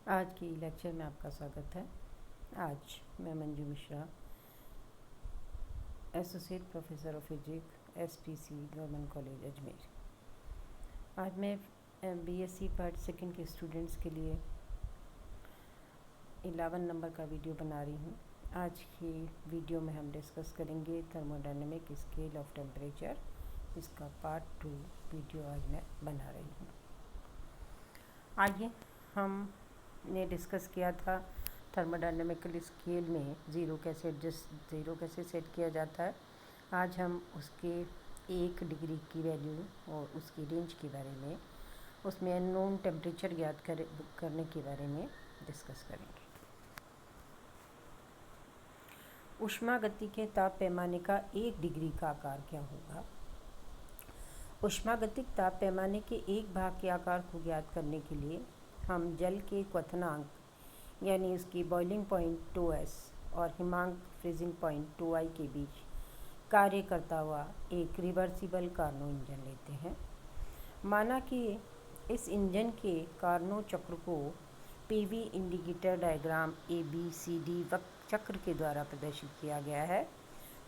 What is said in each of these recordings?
आज की लेक्चर में आपका स्वागत है। आज मैं Manju Mishra, associate professor of physics, SPC government college Ajmer. आज मैं बीएससी पार्ट सेकंड के स्टूडेंट्स के लिए 11 नंबर का वीडियो बना रही हूँ। आज की वीडियो में हम डिस्कस करेंगे थर्मोडायनेमिक स्केल ऑफ टेम्परेचर। इसका पार्ट 2 वीडियो आज मैं बना रही हूँ। आइए, हमने डिस्कस किया था थर्मोडायनेमिकल स्केल में ज़ीरो कैसे सेट किया जाता है। आज हम उसके 1 डिग्री की वैल्यू और उसकी रेंज के बारे में, उसमें अननोन टेम्परेचर ज्ञात करने के बारे में डिस्कस करेंगे। ऊष्मागति के ताप पैमाने का 1 डिग्री का आकार क्या होगा? ऊष्मागतिक ताप पैमाने के एक भाग के आकार को ज्ञात करने के लिए हम जल के क्वथनांक यानी उसकी बॉइलिंग पॉइंट 2s और हिमांक फ्रीजिंग पॉइंट 2i के बीच कार्य करता हुआ एक रिवर्सिबल कार्नो इंजन लेते हैं। माना कि इस इंजन के कार्नो चक्र को पीवी इंडिकेटर डायग्राम ABCD चक्र के द्वारा प्रदर्शित किया गया है,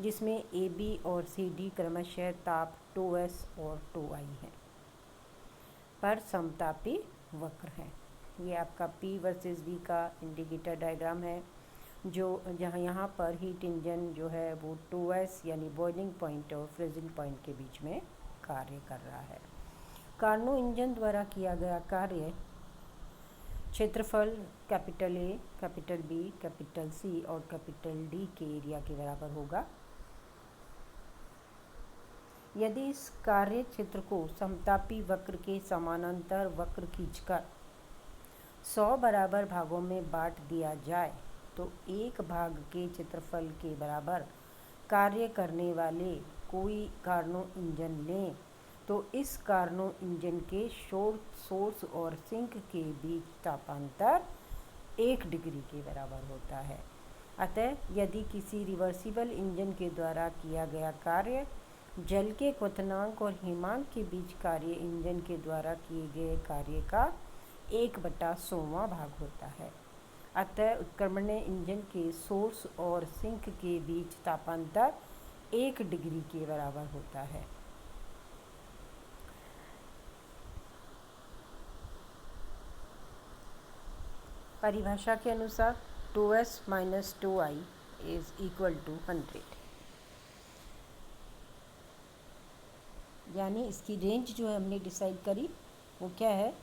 जिसमें AB और CD क्रमशः ताप 2s और 2i हैं पर समतापी वक्र हैं। ये आपका P वर्सेस V का इंडिकेटर डायग्राम है, जो यहाँ पर हीट इंजन जो है वो 2s यानी बॉइलिंग पॉइंट और फ्रीजिंग पॉइंट के बीच में कार्य कर रहा है। कार्नो इंजन द्वारा किया गया कार्य क्षेत्रफल capital A, capital B, capital C और कैपिटल D के एरिया के बराबर होगा। यदि इस कार्य क्षेत्र को समतापी वक्र के समानांतर वक्र खींचकर 100 बराबर भागों में बांट दिया जाए तो एक भाग के क्षेत्रफल के बराबर कार्य करने वाले कोई कार्नो इंजन लें तो इस कार्नो इंजन के सोर्स और सिंक के बीच तापांतर 1 डिग्री के बराबर होता है। अतः यदि किसी रिवर्सिबल इंजन के द्वारा किया गया कार्य जल के क्वथनांक और हिमांक के बीच कार्य इंजन के द्वारा किए गए कार्य का 1/100वां भाग होता है। अतः उत्क्रमणीय इंजन के सोर्स और सिंक के बीच तापांतर 1 डिग्री के बराबर होता है। परिभाषा के अनुसार 2s minus 2i is equal to 100, यानी इसकी रेंज जो है हमने डिसाइड करी वो क्या है,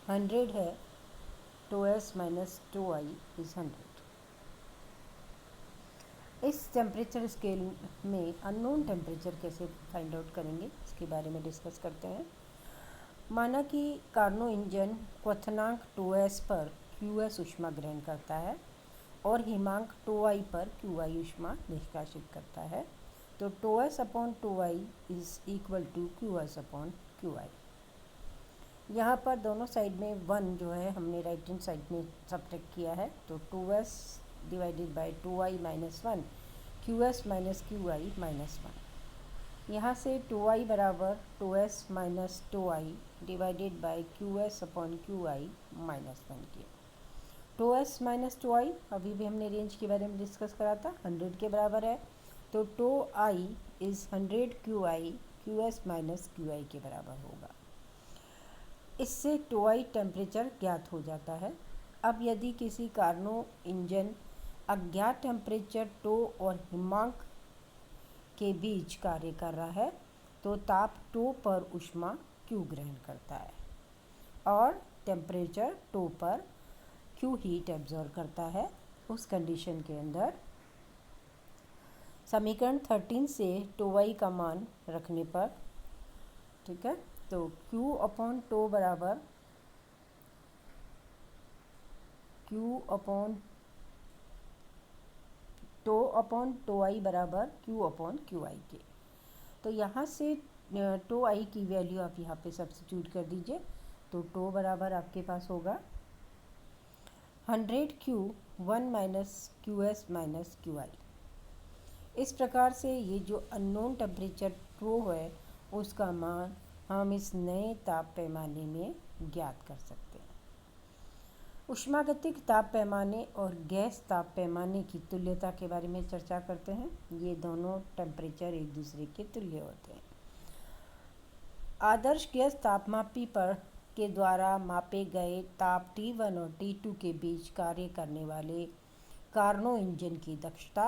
100 है। 2s minus 2i is 100। इस टेम्परेचर स्केल में अननोन टेम्परेचर कैसे फाइंड आउट करेंगे, इसके बारे में डिस्कस करते हैं। माना कि कार्नो इंजन क्वथनांक 2s पर qs ऊष्मा ग्रहण करता है और हिमांक 2i पर qi ऊष्मा निष्कासित करता है, तो 2s upon 2i is equal to qs upon qi। यहाँ पर दोनों साइड में 1 जो है हमने राइट हैंड साइड में सब्ट्रैक्ट किया है, तो 2s divided by 2i minus 1, qs minus qi minus 1। यहाँ से 2i बराबर 2s minus 2i divided by qs upon qi minus 1 किया। 2s माइनस 2i अभी भी हमने रेंज के बारे में डिस्कस करा था, 100 के बराबर है, तो 2i is 100 qi qs minus qi के बराबर होगा। इससे 2i टेम्परेचर ज्ञात हो जाता है। अब यदि किसी कार्नो इंजन अज्ञात टेम्परेचर 2 और हिमांक के बीच कार्य कर रहा है तो ताप 2 पर ऊष्मा Q ग्रहण करता है और टेम्परेचर 2 पर Q हीट एब्जॉर्ब करता है। उस कंडीशन के अंदर समीकरण 13 से 2i का मान रखने पर, ठीक है, तो Q अपॉन 2 बराबर Q अपॉन 2 अपॉन 2i बराबर Q अपॉन QI के। तो यहाँ से 2i की वैल्यू आप यहाँ पे सब्स्टिट्यूट कर दीजिए, तो 2 बराबर आपके पास होगा 100Q 1 minus QS minus QI। इस प्रकार से ये जो अननोन टेम्परेचर 2 है उसका मान हम इस नए ताप पैमाने में ज्ञात कर सकते हैं। ऊष्मागतिक ताप पैमाने और गैस ताप पैमाने की तुल्यता के बारे में चर्चा करते हैं। ये दोनों टेम्परेचर एक दूसरे के तुल्य होते हैं। आदर्श गैस तापमापी पर के द्वारा मापे गए ताप T1 और T2 के बीच कार्य करने वाले कार्नो इंजन की दक्षता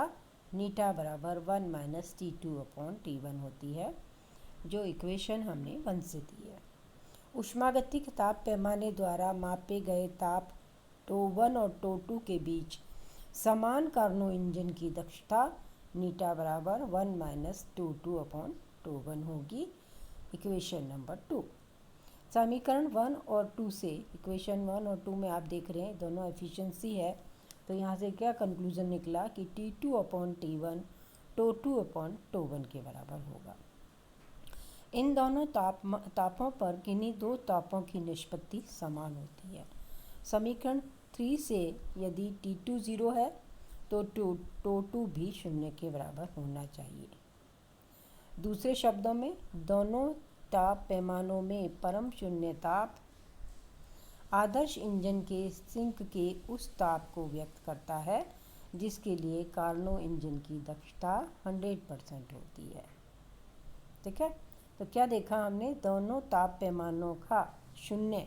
नीटा बराबर 1 माइनस T2/T1 होती है, जो इक्वेशन हमने 1 से दी है। ऊष्मागतिक ताप पैमाने द्वारा मापे गए ताप T1 और T2 के बीच समान कार्नो इंजन की दक्षता नीटा बराबर 1 माइनस T2/T1 होगी, इक्वेशन नंबर 2। समीकरण 1 और 2 से, इक्वेशन 1 और 2 में आप देख रहे हैं दोनों एफिशिएंसी है, तो यहाँ से क्या कंक्लूजन निकला कि T2/T1 T2/T1 के बराबर होगा। इन दोनों तापों पर किन्हीं दो तापों की निष्पत्ति समान होती है। समीकरण 3 से यदि T2 0 है तो T2 भी 0 के बराबर होना चाहिए। दूसरे शब्दों में दोनों ताप पैमानों में परम शून्य ताप आदर्श इंजन के सिंक के उस ताप को व्यक्त करता है जिसके लिए कार्नो इंजन की दक्षता 100% होती है। ठीक है, तो क्या देखा हमने, दोनों ताप पैमानों का शून्य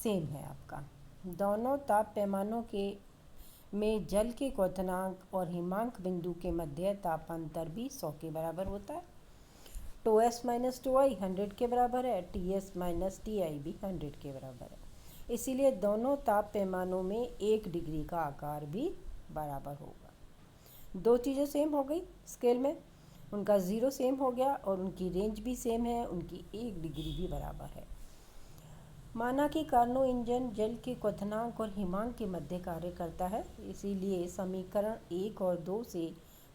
सेम है आपका। दोनों ताप पैमानों के में जल के क्वथनांक और हिमांक बिंदु के मध्य तापांतर भी 100 के बराबर होता है। TS माइनस TI 100 के बराबर है, TS माइनस TI भी 100 के बराबर है। इसीलिए दोनों ताप पैमानों में 1 डिग्री का आकार भी बराबर होगा। दो चीज़ें सेम हो गई स्केल में, उनका 0 सेम हो गया और उनकी रेंज भी सेम है, उनकी 1 डिग्री भी बराबर है। माना कि कार्नो इंजन जल के क्वथनांक और हिमांक के मध्य कार्य करता है, इसीलिए समीकरण 1 और 2 से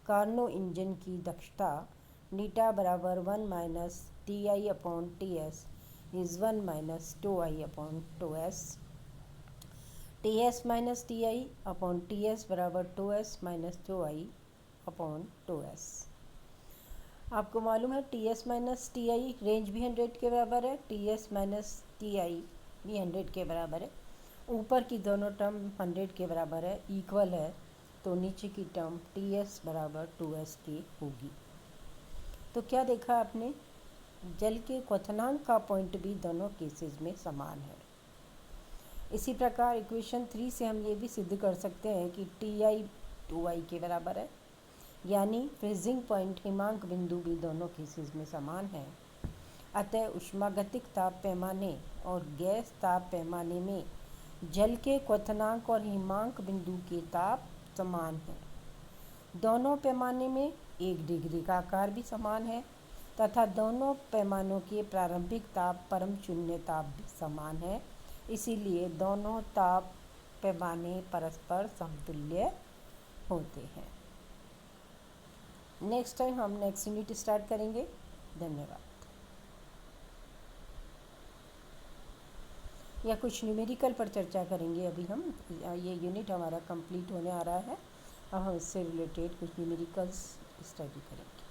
कार्नो इंजन की दक्षता नीटा बराबर 1 minus TI/TS is 1 minus TI/TS। TS minus TI/TS बराबर 2S माइनस TI/TS। आपको मालूम है TS माइनस TI रेंज भी 100 के बराबर है, TS माइनस TI भी 100 के बराबर है। ऊपर की दोनों टर्म 100 के बराबर है, इक्वल है, तो नीचे की टर्म TS बराबर 2S की होगी। तो क्या देखा आपने, जल के क्वथनांक का पॉइंट भी दोनों केसेस में समान है। इसी प्रकार इक्वेशन 3 से हम ये भी सिद्ध कर सकते हैं कि TI 2I के बराबर है, यानी फ्रीजिंग पॉइंट हिमांक बिंदु भी दोनों केसेस में समान है। अतः ऊष्मागतिक ताप पैमाने और गैस ताप पैमाने में जल के क्वथनांक और हिमांक बिंदु के ताप समान हैं। दोनों पैमाने में 1 डिग्री का आकार भी समान है तथा दोनों पैमानों के प्रारंभिक ताप परम शून्य ताप भी समान है। इसीलिए दोनों ताप पैमाने परस्पर समतुल्य होते हैं। नेक्स्ट टाइम हम नेक्स्ट यूनिट स्टार्ट करेंगे। धन्यवाद। या कुछ न्यूमेरिकल पर चर्चा करेंगे अभी हम। ये यूनिट हमारा कंप्लीट होने आ रहा है, अब हम इससे रिलेटेड कुछ न्यूमेरिकल्स स्टडी करेंगे।